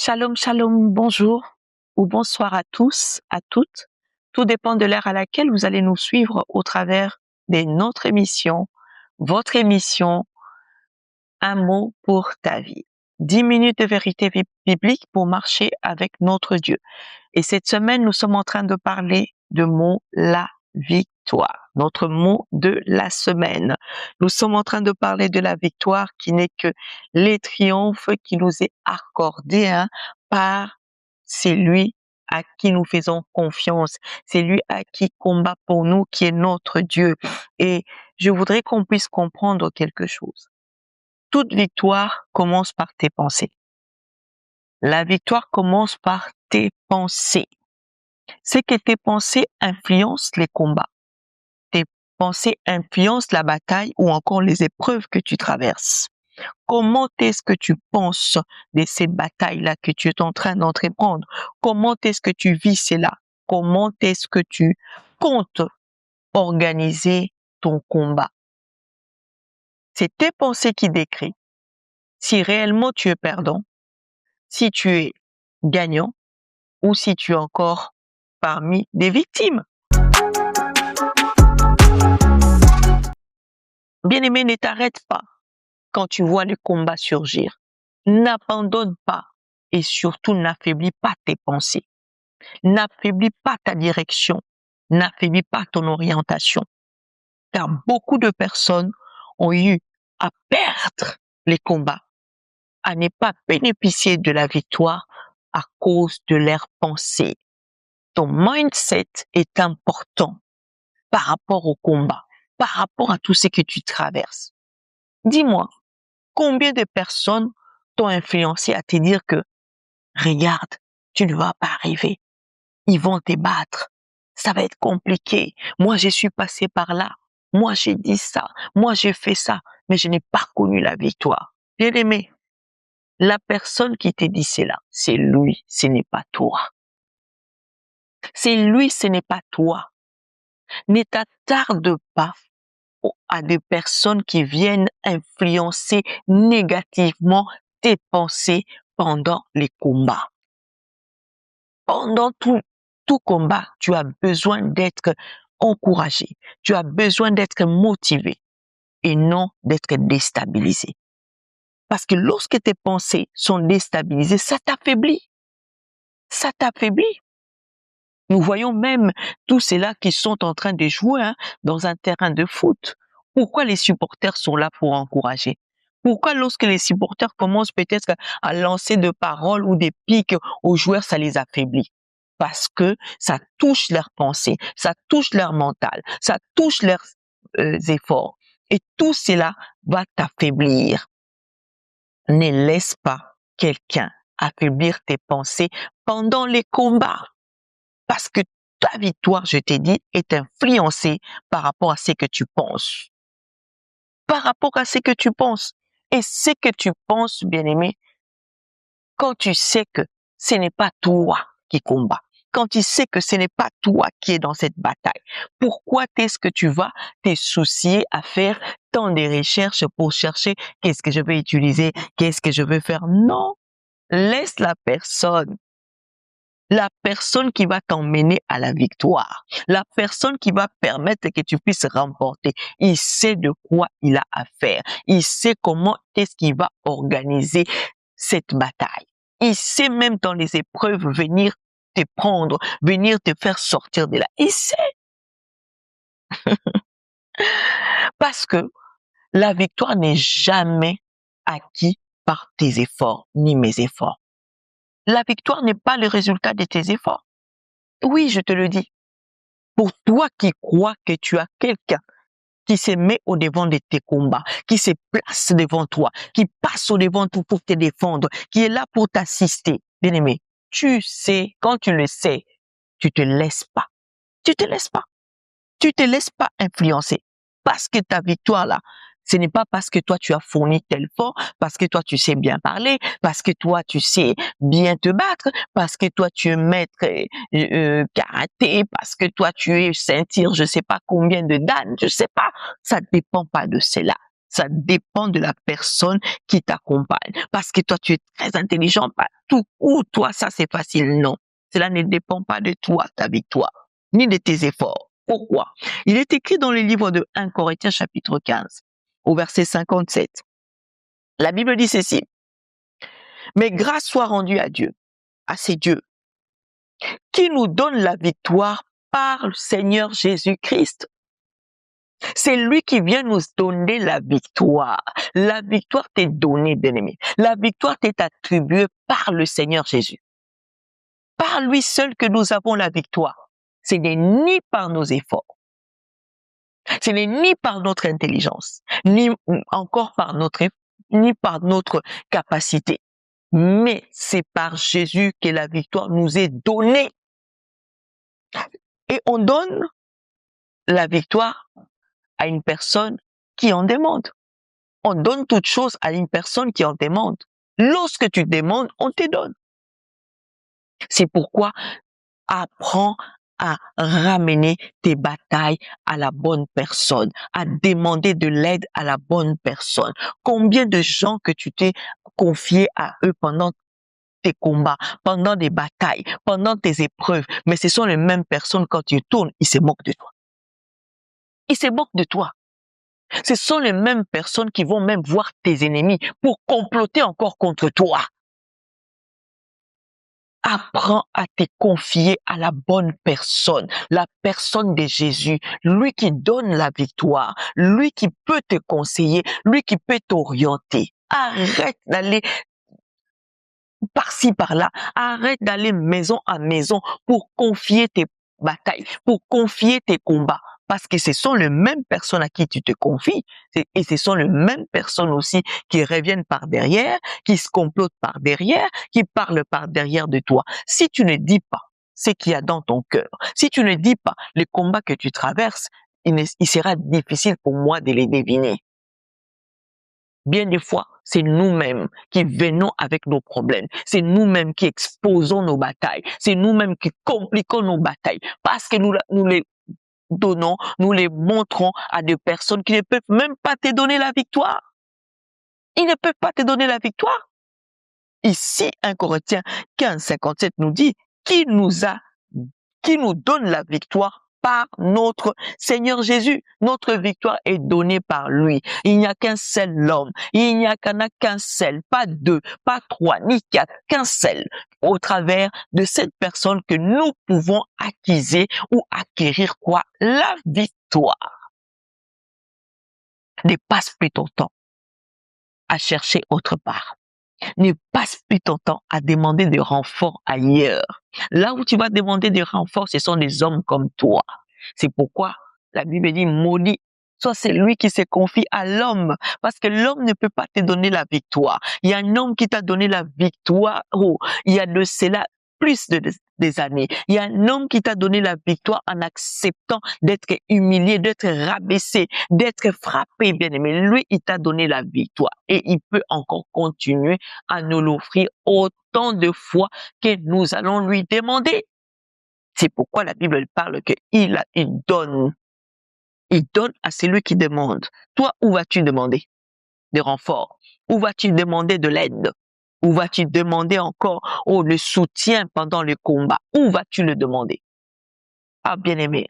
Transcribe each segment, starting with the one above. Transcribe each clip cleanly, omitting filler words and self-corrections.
Shalom, shalom, bonjour ou bonsoir à tous, à toutes. Tout dépend de l'heure à laquelle vous allez nous suivre au travers de notre émission, votre émission, Un mot pour ta vie. 10 minutes de vérité biblique pour marcher avec notre Dieu. Et cette semaine, nous sommes en train de parler de mot la victoire, notre mot de la semaine. Nous sommes en train de parler de la victoire qui n'est que les triomphes qui nous est accordé par celui à qui nous faisons confiance, c'est lui à qui combat pour nous, qui est notre Dieu. Et je voudrais qu'on puisse comprendre quelque chose. Toute victoire commence par tes pensées. La victoire commence par tes pensées. C'est que tes pensées influencent les combats. Tes pensées influencent la bataille ou encore les épreuves que tu traverses. Comment est-ce que tu penses de ces batailles-là que tu es en train d'entreprendre? Comment est-ce que tu vis cela? Comment est-ce que tu comptes organiser ton combat? C'est tes pensées qui décrivent si réellement tu es perdant, si tu es gagnant ou si tu es encore parmi des victimes. Bien-aimé, ne t'arrête pas quand tu vois le combat surgir. N'abandonne pas et surtout n'affaiblis pas tes pensées. N'affaiblis pas ta direction. N'affaiblis pas ton orientation. Car beaucoup de personnes ont eu à perdre les combats, à ne pas bénéficier de la victoire à cause de leurs pensées. Ton mindset est important par rapport au combat, par rapport à tout ce que tu traverses. Dis-moi, combien de personnes t'ont influencé à te dire que regarde, tu ne vas pas arriver, ils vont te battre, ça va être compliqué, moi je suis passé par là, moi j'ai dit ça, moi j'ai fait ça, mais je n'ai pas connu la victoire. Bien-aimé, la personne qui te dit cela, c'est lui, ce n'est pas toi. C'est lui, ce n'est pas toi. Ne t'attarde pas à des personnes qui viennent influencer négativement tes pensées pendant les combats. Pendant tout combat, tu as besoin d'être encouragé, tu as besoin d'être motivé et non d'être déstabilisé. Parce que lorsque tes pensées sont déstabilisées, ça t'affaiblit. Ça t'affaiblit. Nous voyons même tous ceux-là qui sont en train de jouer dans un terrain de foot. Pourquoi les supporters sont là pour encourager? Pourquoi lorsque les supporters commencent peut-être à lancer des paroles ou des pics aux joueurs, ça les affaiblit? Parce que ça touche leurs pensées, ça touche leur mental, ça touche leurs efforts. Et tout cela va t'affaiblir. Ne laisse pas quelqu'un affaiblir tes pensées pendant les combats. Parce que ta victoire, je t'ai dit, est influencée par rapport à ce que tu penses. Par rapport à ce que tu penses. Et ce que tu penses, bien-aimé, quand tu sais que ce n'est pas toi qui combats, quand tu sais que ce n'est pas toi qui es dans cette bataille, pourquoi est-ce que tu vas te soucier à faire tant de recherches pour chercher qu'est-ce que je vais utiliser, qu'est-ce que je vais faire? Non, laisse la personne qui va t'emmener à la victoire, la personne qui va permettre que tu puisses remporter. Il sait de quoi il a à faire. Il sait comment est-ce qu'il va organiser cette bataille. Il sait même dans les épreuves venir te prendre, venir te faire sortir de là. Il sait. Parce que la victoire n'est jamais acquise par tes efforts, ni mes efforts. La victoire n'est pas le résultat de tes efforts. Oui, je te le dis. Pour toi qui crois que tu as quelqu'un qui se met au devant de tes combats, qui se place devant toi, qui passe au devant de toi pour te défendre, qui est là pour t'assister, bien-aimé, tu sais, quand tu le sais, tu te laisses pas. Tu te laisses pas. Tu te laisses pas influencer. Parce que ta victoire là, ce n'est pas parce que toi tu as fourni tel fort, parce que toi tu sais bien parler, parce que toi tu sais bien te battre, parce que toi tu es maître karaté, parce que toi tu es ceinture, je sais pas combien de dan, je sais pas. Ça ne dépend pas de cela. Ça dépend de la personne qui t'accompagne. Parce que toi, tu es très intelligent, pas tout ou toi, ça c'est facile. Non. Cela ne dépend pas de toi, ta victoire, ni de tes efforts. Pourquoi? Il est écrit dans le livre de 1 Corinthiens chapitre 15, au verset 57. La Bible dit ceci. Mais grâce soit rendue à Dieu, à ces dieux, qui nous donne la victoire par le Seigneur Jésus-Christ. C'est lui qui vient nous donner la victoire. La victoire t'est donnée, bien-aimé. La victoire t'est attribuée par le Seigneur Jésus. Par lui seul que nous avons la victoire. Ce n'est ni par nos efforts, ce n'est ni par notre intelligence, ni encore ni par notre capacité. Mais c'est par Jésus que la victoire nous est donnée. Et on donne la victoire à une personne qui en demande. On donne toute chose à une personne qui en demande. Lorsque tu demandes, on te donne. C'est pourquoi apprends à ramener tes batailles à la bonne personne, à demander de l'aide à la bonne personne. Combien de gens que tu t'es confié à eux pendant tes combats, pendant des batailles, pendant tes épreuves, mais ce sont les mêmes personnes quand tu tournes, ils se moquent de toi. Ils se moquent de toi. Ce sont les mêmes personnes qui vont même voir tes ennemis pour comploter encore contre toi. Apprends à te confier à la bonne personne, la personne de Jésus, lui qui donne la victoire, lui qui peut te conseiller, lui qui peut t'orienter. Arrête d'aller par-ci, par-là. Arrête d'aller maison à maison pour confier tes batailles, pour confier tes combats. Parce que ce sont les mêmes personnes à qui tu te confies et ce sont les mêmes personnes aussi qui reviennent par derrière, qui se complotent par derrière, qui parlent par derrière de toi. Si tu ne dis pas ce qu'il y a dans ton cœur, si tu ne dis pas les combats que tu traverses, il sera difficile pour moi de les deviner. Bien des fois, c'est nous-mêmes qui venons avec nos problèmes. C'est nous-mêmes qui exposons nos batailles. C'est nous-mêmes qui compliquons nos batailles parce que nous les donnons, nous les montrons à des personnes qui ne peuvent même pas te donner la victoire. Ils ne peuvent pas te donner la victoire. Ici, 1 Corinthiens 15, 57 nous dit qui nous donne la victoire par notre Seigneur Jésus. Notre victoire est donnée par lui. Il n'y a qu'un seul homme. Il n'y a qu'un seul, pas deux, pas trois, ni quatre, qu'un seul. Au travers de cette personne que nous pouvons acquérir ou acquérir quoi? La victoire. Ne passe plus ton temps à chercher autre part. Ne passe plus ton temps à demander des renforts ailleurs. Là où tu vas demander des renforts, ce sont des hommes comme toi. C'est pourquoi la Bible dit maudit soit celui qui se confie à l'homme, parce que l'homme ne peut pas te donner la victoire. Il y a un homme qui t'a donné la victoire, il y a de cela plus des années. Il y a un homme qui t'a donné la victoire en acceptant d'être humilié, d'être rabaissé, d'être frappé, bien-aimé. Lui, il t'a donné la victoire et il peut encore continuer à nous l'offrir autant de fois que nous allons lui demander. C'est pourquoi la Bible parle qu'il donne. Il donne à celui qui demande. Toi, où vas-tu demander des renforts? Où vas-tu demander de l'aide? Où vas-tu demander encore le soutien pendant le combat? Où vas-tu le demander? Ah, bien-aimé,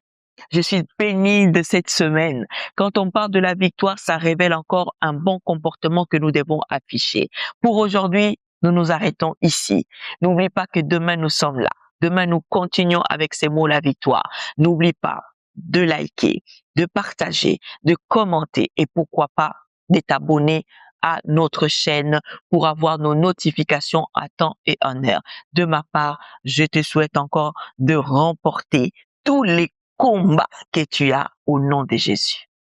je suis bénie de cette semaine. Quand on parle de la victoire, ça révèle encore un bon comportement que nous devons afficher. Pour aujourd'hui, nous nous arrêtons ici. N'oublie pas que demain, nous sommes là. Demain, nous continuons avec ces mots, la victoire. N'oublie pas de liker, de partager, de commenter et pourquoi pas de t'abonner à notre chaîne pour avoir nos notifications à temps et en heure. De ma part, je te souhaite encore de remporter tous les combats que tu as au nom de Jésus.